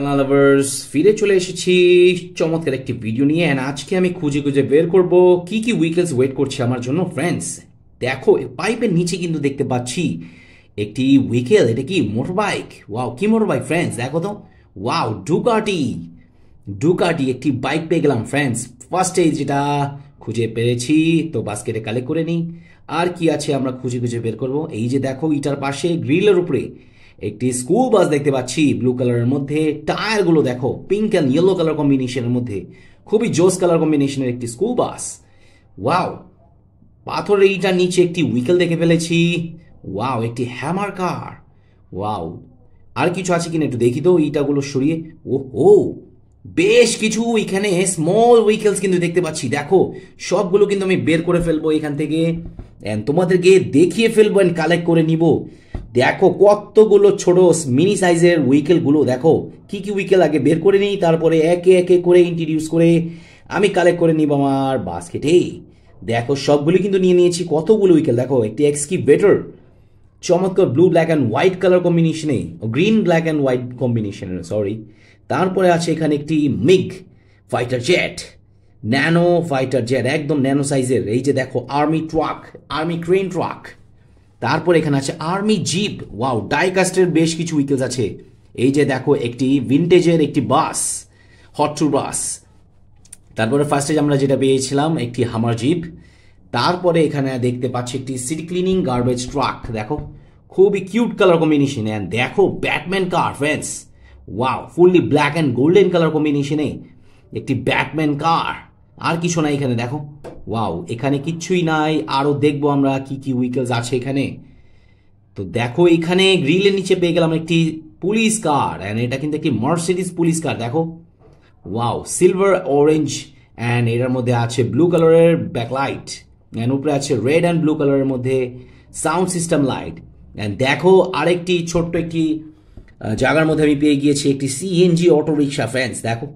Lovers ফিরে চলে এসেছি চমৎকার একটি ভিডিও নিয়ে। এন্ড আজকে আমি খুঁজে খুঁজে বের করব কি কি উইকেলস ওয়েট করছে আমার জন্য। ফ্রেন্ডস দেখো, পাইপের নিচে কিন্তু দেখতে পাচ্ছি একটি উইকেল। এটা কি মোটর বাইক? ওয়াও, কি মোটর বাইক ফ্রেন্ডস, দেখো তো। Wow, Ducati. ডুকাটি একটি বাইক পেয়ে গেলাম ফ্রেন্ডস। ফার্স্টে যেটা খুঁজে পেরেছি, তো বাস্কেটে কালেক্ট করে নিই। আর কি আছে আমরা খুঁজে খুঁজে বের করব। এই যে দেখো, ইটার পাশে গ্রিলের উপরে একটি স্কুল বাস দেখতে পাচ্ছি ব্লু কালারের মধ্যে। টায়ারগুলো দেখো পিঙ্ক অ্যান্ড ইয়েলো কালার কম্বিনেশনের মধ্যে, খুবই জোস কালার কম্বিনেশনের একটি স্কুল বাস। ওয়াও, পাথরের ইটার নিচে একটি উইকেল দেখে ফেলেছি। ওয়াও, একটি হ্যামার কার। ওয়াও, আর কিছু আছে কিনা একটু দেখি তো ইটাগুলো সরিয়ে। ও, বেশ কিছু এখানে স্মল উইকেলস কিন্তু দেখতে পাচ্ছি। দেখো, সবগুলো কিন্তু আমি বের করে ফেলবো এখান থেকে, and তোমাদেরকে দেখিয়ে ফেলবো এন্ড কালেক্ট করে নিব। দেখো কতগুলো ছোট মিনি সাইজের উইকেল গুলো, দেখো কি কি উইকেল আগে বের করে নিই, তারপরে একে একে করে ইন্ট্রোডিউস করে আমি কালেক্ট করে নিব আমার বাস্কেটে। দেখো সবগুলো কিন্তু নিয়ে নিয়েছি। কতগুলো উইকেল দেখো, একটি এক্সকিভেটর চমৎকার blue black and white colour কম্বিনেশনে, গ্রিন ব্ল্যাক অ্যান্ড হোয়াইট কম্বিনেশনের, সরি। তারপরে আছে এখানে একটি MiG fighter jet, nano fighter jet, একদম ন্যানো সাইজের। এই যে দেখো army truck, army crane truck. তারপর এখানে আছে আর্মি জিপ। ওয়াও, ডাইকাস্টের বেশ কিছু উইকেলস আছে। এই যে দেখো একটি ভিনটেজের একটি বাস, হট টু বাস। তারপরে ফার্স্টে আমরা যেটা পেয়েছিলাম একটি হামার জিপ। তারপরে এখানে দেখতে পাচ্ছি একটি সিটি ক্লিনিং গার্বেজ ট্রাক। দেখো খুবই কিউট কালার কম্বিনেশন। অ্যান্ড দেখো Batman car friends. Wow, fully black and golden colour কম্বিনেশনে একটি ব্যাটম্যান কার। আর কিছু নাই এখানে দেখো। ওয়াও, এখানে কিচ্ছুই নাই। আরো দেখবো আমরা কি কি উইকেলস আছে এখানে। তো দেখো এখানে গ্রিলের নিচে পেয়ে গেলাম একটি পুলিশ কার, অ্যান্ড এটা কিন্তু একটি মার্সিডিজ পুলিশ কার। দেখো ওয়াও, সিলভার অরেঞ্জ, অ্যান্ড এটার মধ্যে আছে ব্লু কালারের ব্যাকলাইট, অ্যান্ড উপরে আছে রেড অ্যান্ড ব্লু কালারের মধ্যে সাউন্ড সিস্টেম লাইট। অ্যান্ড দেখো আরেকটি ছোট্ট একটি জায়গার মধ্যে আমি পেয়ে গিয়েছি একটি সিএনজি অটো রিক্সা ফ্রেন্ডস। দেখো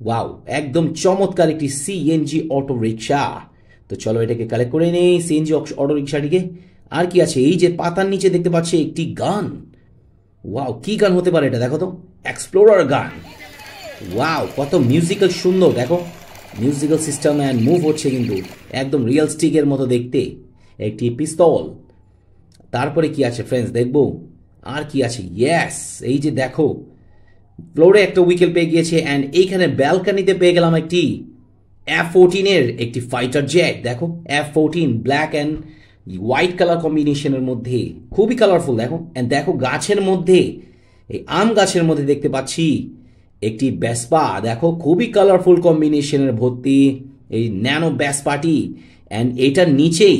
ওয়াও, একদম চমৎকার একটি সিএনজি অটো রিক্সা। তো চলো এটাকে কালেক্ট করে নেই, সিএনজি অটো রিক্সাটিকে। আর কি আছে, এই যে পাতার নিচে দেখতে পাচ্ছি একটি গান। ওয়াও, কি গান হতে পারে এটা, দেখো তো। এক্সপ্লোরার গান। ওয়াও, কত মিউজিক্যাল সুন্দর। দেখো মিউজিক্যাল সিস্টেম অ্যান্ড মুভ হচ্ছে কিন্তু একদম রিয়েল স্টিকের মতো দেখতে। একটি পিস্তল। তারপরে কি আছে ফ্রেন্ডস দেখবো। আর কি আছে, ইয়েস, এই যে দেখো ফ্লোরে একটা উইকেল পেয়ে গিয়েছে। অ্যান্ড এইখানে ব্যালকানিতে পেয়ে গেলাম একটি F-14 একটি ফাইটার জেট। দেখো F-14 black and white colour কম্বিনেশনের মধ্যে, খুবই কালারফুল। দেখো অ্যান্ড দেখো গাছের মধ্যে, এই আম গাছের মধ্যে দেখতে পাচ্ছি একটি ব্যাসপা। দেখো খুবই কালারফুল কম্বিনেশনের ভর্তি এই ন্যানো ব্যাসপাটি। অ্যান্ড এটার নিচেই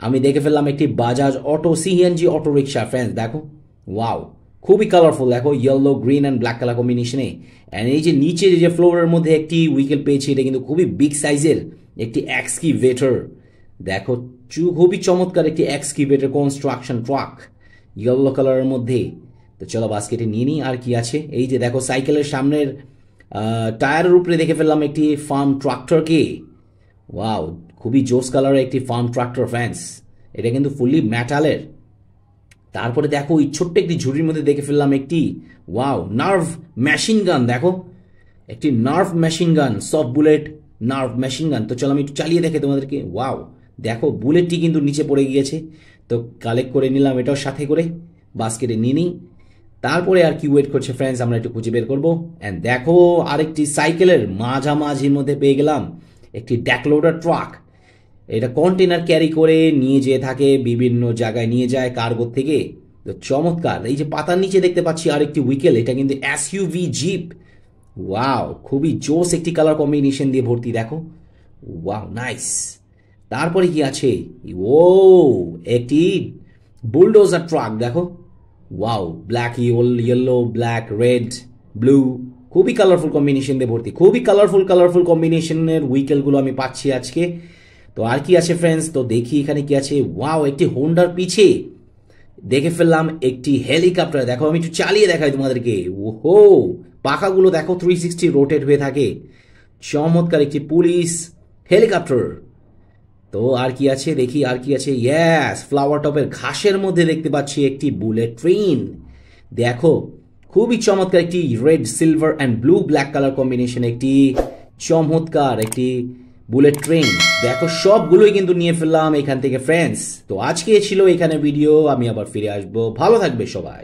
আমি দেখে ফেললাম একটি Bajaj auto CNG auto rickshaw friends. দেখো ওয়াও, খুবই কালারফুল। দেখো yellow green and black colour কম্বিনেশনে। অ্যান্ড এই যে নিচে যে ফ্লোরের মধ্যে একটি উইকেল পেয়েছি, এটা কিন্তু খুবই বিগ সাইজের একটি এক্সকিভেটর। দেখো খুবই চমৎকার একটি এক্সকিভেটর কনস্ট্রাকশন ট্রাক ইয়েলো কালারের মধ্যে। তো চলো বাস্কেটে নিয়ে নিই। আর কি আছে, এই যে দেখো সাইকেলের সামনের টায়ারের উপরে দেখে ফেললাম একটি ফার্ম ট্রাক্টরকে। ওয়াও, খুবই জোস কালারের একটি ফার্ম ট্রাক্টর ফ্রেন্ডস। এটা কিন্তু ফুললি মেটালের। তারপরে দেখো ওই ছোট্ট একটি ঝুড়ির মধ্যে দেখে ফেললাম একটি ওয়াও নার্ভ মেশিন গান। দেখো একটি nerve machine gun, soft bullet nerve machine gun. তো চলো আমি একটু চালিয়ে দেখে তোমাদেরকে। ওয়াও, দেখো বুলেটটি কিন্তু নিচে পড়ে গিয়েছে। তো কালেক্ট করে নিলাম এটাও সাথে করে, বাস্কেটে নিয়ে নিই। তারপরে আর কি ওয়েট করছে ফ্রেন্ডস, আমরা একটু খুঁজে বের করবো। অ্যান্ড দেখো আরেকটি সাইকেলের মাঝামাঝির মধ্যে পেয়ে গেলাম একটি ড্যাকলোডার ট্রাক। এটা কন্টেনার ক্যারি করে নিয়ে যেয়ে থাকে, বিভিন্ন জায়গায় নিয়ে যায় কার্গো থেকে। তো চমৎকার। এই যে পাতার নিচে দেখতে পাচ্ছি আরেকটি উইকেল, এটা কিন্তু এসইউভি জিপ। ওয়াও, খুবই জোস একটি কালার কম্বিনেশন দিয়ে ভর্তি। দেখো ওয়াও, নাইস। তারপরে কি আছে, ও একটি বুলডোজার ট্রাক। দেখো wow, black yellow black red blue, খুবই কালারফুল কম্বিনেশন দিয়ে ভর্তি। খুবই কালারফুল কম্বিনেশনের উইকেলগুলো আমি পাচ্ছি আজকে। তো আর কি আছে ফ্রেন্ডস, তো দেখি এখানে কি আছে। ওয়াও, একটি হোন্ডার পিছে দেখে ফেললাম একটি হেলিকপ্টার। দেখো আমি একটু চালিয়ে দেখাই তোমাদেরকে। ওহো, পাখাগুলো দেখো 360 রোটেট হয়ে থাকে। চমৎকার একটি পুলিশ হেলিকপ্টার। তো আর কি আছে দেখি, আর কি আছে, ইয়েস, ফ্লাওয়ার টপের ঘাসের মধ্যে দেখতে পাচ্ছি একটি বুলেট ট্রেন। দেখো খুবই চমৎকার একটি red silver and blue black colour combination, একটি চমৎকার একটি বুলেট ট্রেন। দেখো সবগুলোই কিন্তু নিয়ে ফেললাম এখান থেকে ফ্রেন্ডস। তো আজকে ছিল এখানে ভিডিও, আমি আবার ফিরে আসবো, ভালো থাকবে সবাই।